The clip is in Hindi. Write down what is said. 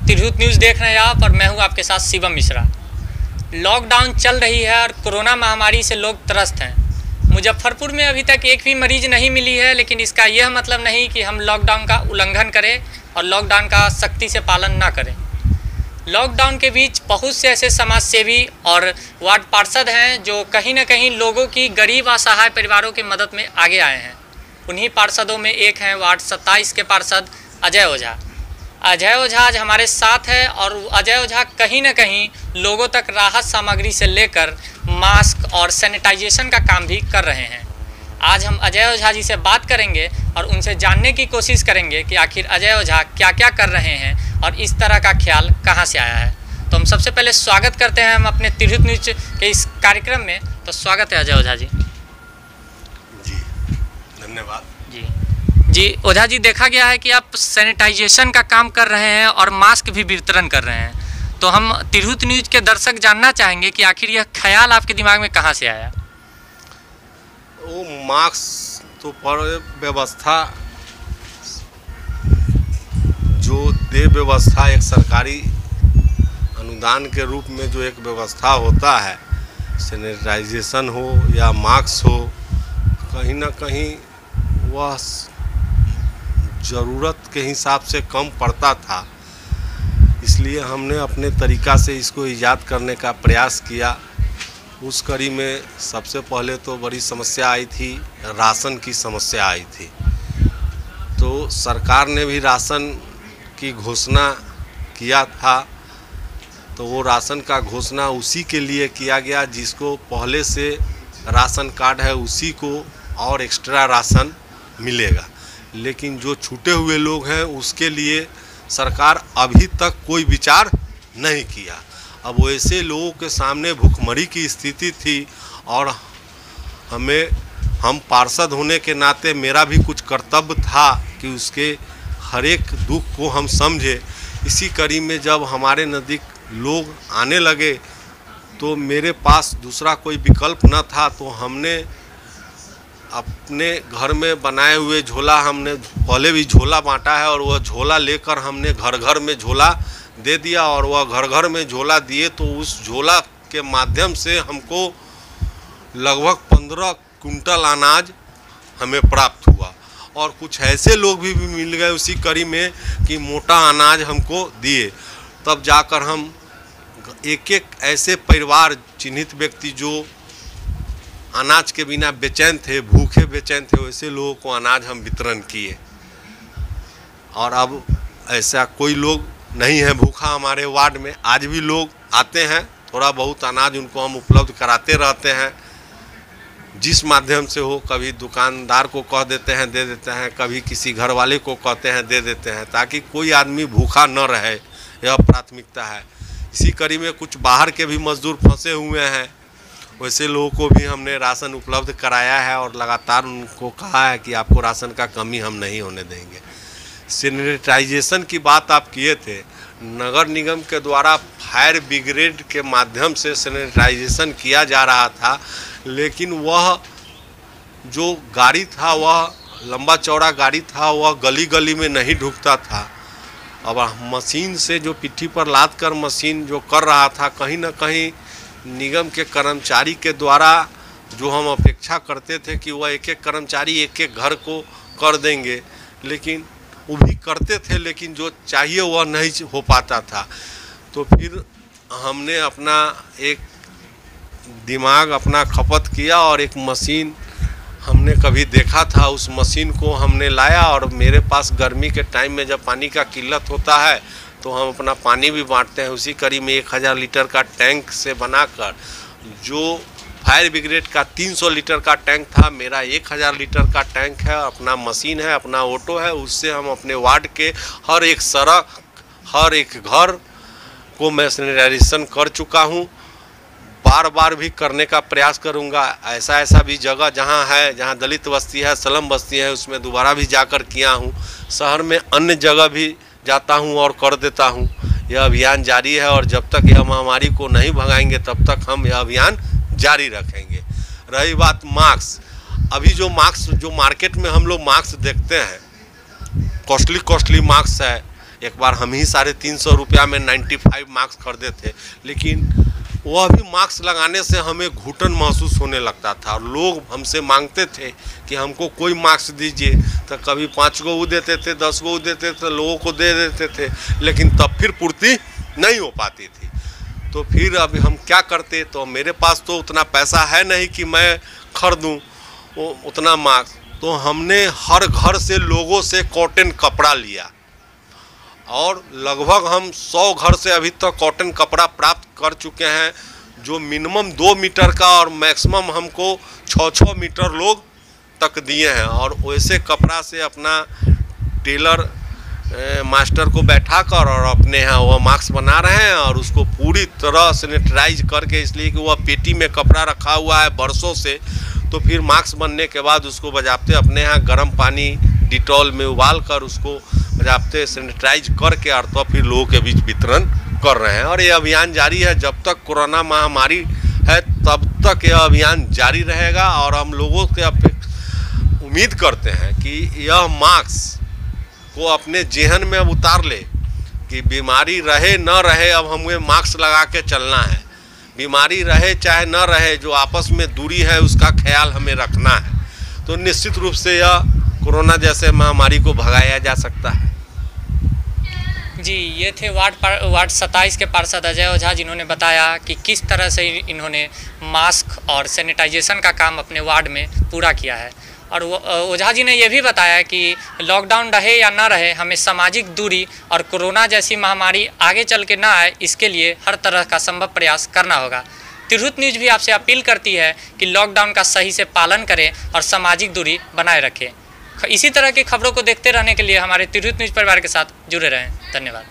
तिरहुत न्यूज़ देख रहे हैं आप और मैं हूं आपके साथ शिवम मिश्रा। लॉकडाउन चल रही है और कोरोना महामारी से लोग त्रस्त हैं। मुजफ्फरपुर में अभी तक एक भी मरीज नहीं मिली है, लेकिन इसका यह मतलब नहीं कि हम लॉकडाउन का उल्लंघन करें और लॉकडाउन का सख्ती से पालन ना करें। लॉकडाउन के बीच बहुत से ऐसे समाज सेवी और वार्ड पार्षद हैं जो कहीं ना कहीं लोगों की गरीब असहाय परिवारों की मदद में आगे आए हैं। उन्हीं पार्षदों में एक हैं वार्ड 27 के पार्षद अजय ओझा। अजय ओझा आज हमारे साथ है और अजय ओझा कहीं ना कहीं लोगों तक राहत सामग्री से लेकर मास्क और सैनिटाइजेशन का काम भी कर रहे हैं। आज हम अजय ओझा जी से बात करेंगे और उनसे जानने की कोशिश करेंगे कि आखिर अजय ओझा क्या क्या कर रहे हैं और इस तरह का ख्याल कहां से आया है। तो हम सबसे पहले स्वागत करते हैं हम अपने तिरहुत न्यूज़ के इस कार्यक्रम में। तो स्वागत है अजय ओझा जी। जी धन्यवाद। जी ओझा जी, देखा गया है कि आप सैनिटाइजेशन का काम कर रहे हैं और मास्क भी वितरण कर रहे हैं। तो हम तिरहुत न्यूज़ के दर्शक जानना चाहेंगे कि आखिर यह ख्याल आपके दिमाग में कहां से आया। वो मास्क तो पर व्यवस्था जो दे व्यवस्था एक सरकारी अनुदान के रूप में जो एक व्यवस्था होता है, सैनिटाइजेशन हो या मास्क हो, कहीं ना कहीं वह ज़रूरत के हिसाब से कम पड़ता था। इसलिए हमने अपने तरीक़ा से इसको ईजाद करने का प्रयास किया। उस कड़ी में सबसे पहले तो बड़ी समस्या आई थी, राशन की समस्या आई थी। तो सरकार ने भी राशन की घोषणा किया था। तो वो राशन का घोषणा उसी के लिए किया गया जिसको पहले से राशन कार्ड है, उसी को और एक्स्ट्रा राशन मिलेगा। लेकिन जो छूटे हुए लोग हैं उसके लिए सरकार अभी तक कोई विचार नहीं किया। अब वैसे लोगों के सामने भुखमरी की स्थिति थी और हम पार्षद होने के नाते मेरा भी कुछ कर्तव्य था कि उसके हर एक दुख को हम समझे। इसी कड़ी में जब हमारे नज़दीक लोग आने लगे तो मेरे पास दूसरा कोई विकल्प न था। तो हमने अपने घर में बनाए हुए झोला, हमने पहले भी झोला बांटा है और वह झोला लेकर हमने घर घर में झोला दे दिया और वह घर घर में झोला दिए। तो उस झोला के माध्यम से हमको लगभग 15 कुंटल अनाज हमें प्राप्त हुआ और कुछ ऐसे लोग भी मिल गए उसी कड़ी में कि मोटा अनाज हमको दिए। तब जाकर हम एक एक ऐसे परिवार, चिन्हित व्यक्ति जो अनाज के बिना बेचैन थे, भूखे बेचैन थे, वैसे लोगों को अनाज हम वितरण किए। और अब ऐसा कोई लोग नहीं है भूखा हमारे वार्ड में। आज भी लोग आते हैं, थोड़ा बहुत अनाज उनको हम उपलब्ध कराते रहते हैं जिस माध्यम से हो। कभी दुकानदार को कह देते हैं दे देते हैं, कभी किसी घर वाले को कहते हैं दे देते हैं, ताकि कोई आदमी भूखा न रहे। यह प्राथमिकता है। इसी कड़ी में कुछ बाहर के भी मजदूर फंसे हुए हैं, वैसे लोगों को भी हमने राशन उपलब्ध कराया है और लगातार उनको कहा है कि आपको राशन का कमी हम नहीं होने देंगे। सैनिटाइजेशन की बात आप किए थे, नगर निगम के द्वारा फायर ब्रिगेड के माध्यम से सैनिटाइजेशन किया जा रहा था, लेकिन वह जो गाड़ी था, वह लंबा चौड़ा गाड़ी था, वह गली गली में नहीं ढुकता था। अब मशीन से जो पिट्ठी पर लाद कर मशीन जो कर रहा था, कहीं ना कहीं निगम के कर्मचारी के द्वारा जो हम अपेक्षा करते थे कि वह एक एक कर्मचारी एक एक घर को कर देंगे, लेकिन वो भी करते थे, लेकिन जो चाहिए वह नहीं हो पाता था। तो फिर हमने अपना एक दिमाग अपना खपत किया और एक मशीन हमने कभी देखा था, उस मशीन को हमने लाया। और मेरे पास गर्मी के टाइम में जब पानी का किल्लत होता है तो हम अपना पानी भी बांटते हैं। उसी कड़ी में 1000 लीटर का टैंक से बनाकर, जो फायर ब्रिगेड का 300 लीटर का टैंक था, मेरा 1000 लीटर का टैंक है। अपना मशीन है, अपना ऑटो है, उससे हम अपने वार्ड के हर एक सड़क, हर एक घर को मैं सैनिटाइजेशन कर चुका हूँ। बार बार भी करने का प्रयास करूँगा। ऐसा भी जगह जहाँ है, जहाँ दलित बस्ती है, स्लम बस्ती है, उसमें दोबारा भी जाकर किया हूँ। शहर में अन्य जगह भी जाता हूँ और कर देता हूँ। यह अभियान जारी है और जब तक यह महामारी को नहीं भगाएंगे तब तक हम यह अभियान जारी रखेंगे। रही बात मास्क, अभी जो मास्क जो मार्केट में हम लोग मास्क देखते हैं, कॉस्टली मास्क है, एक बार हम ही 350 रुपया में 95 मास्क खरीदे थे, लेकिन वह भी मास्क लगाने से हमें घुटन महसूस होने लगता था। लोग हमसे मांगते थे कि हमको कोई मास्क दीजिए, तो कभी 5 गो वो देते थे, 10 गो वो देते थे, लोगों को दे देते थे, लेकिन तब फिर पूर्ति नहीं हो पाती थी। तो फिर अभी हम क्या करते, तो मेरे पास तो उतना पैसा है नहीं कि मैं खरीदूँ उतना मास्क। तो हमने हर घर से लोगों से कॉटन कपड़ा लिया और लगभग हम 100 घर से अभी तक कॉटन कपड़ा प्राप्त कर चुके हैं, जो मिनिमम 2 मीटर का और मैक्सिमम हमको 6-6 मीटर लोग तक दिए हैं। और वैसे कपड़ा से अपना टेलर मास्टर को बैठा कर और अपने यहाँ वह मास्क बना रहे हैं और उसको पूरी तरह सैनिटाइज करके, इसलिए कि वह पेटी में कपड़ा रखा हुआ है बरसों से। तो फिर मास्क बनने के बाद उसको बजाते अपने यहाँ गर्म पानी डिटॉल में उबाल कर उसको बजाते सैनिटाइज करके और तो फिर लोगों के बीच वितरण कर रहे हैं। और ये अभियान जारी है, जब तक कोरोना महामारी है तब तक यह अभियान जारी रहेगा। और हम लोगों के उम्मीद करते हैं कि यह मास्क को अपने जेहन में अब उतार ले कि बीमारी रहे न रहे, अब हमें मास्क लगा के चलना है। बीमारी रहे चाहे न रहे, जो आपस में दूरी है उसका ख्याल हमें रखना है। तो निश्चित रूप से यह कोरोना जैसे महामारी को भगाया जा सकता है। जी, ये थे वार्ड 27 के पार्षद अजय ओझा, जिन्होंने बताया कि किस तरह से इन्होंने मास्क और सैनिटाइजेशन का काम अपने वार्ड में पूरा किया है। और ओझा जी ने यह भी बताया कि लॉकडाउन रहे या ना रहे, हमें सामाजिक दूरी और कोरोना जैसी महामारी आगे चल के ना आए, इसके लिए हर तरह का संभव प्रयास करना होगा। तिरहुत न्यूज़ भी आपसे अपील करती है कि लॉकडाउन का सही से पालन करें और सामाजिक दूरी बनाए रखें। इसी तरह की खबरों को देखते रहने के लिए हमारे तिरहुत न्यूज़ परिवार के साथ जुड़े रहें। धन्यवाद।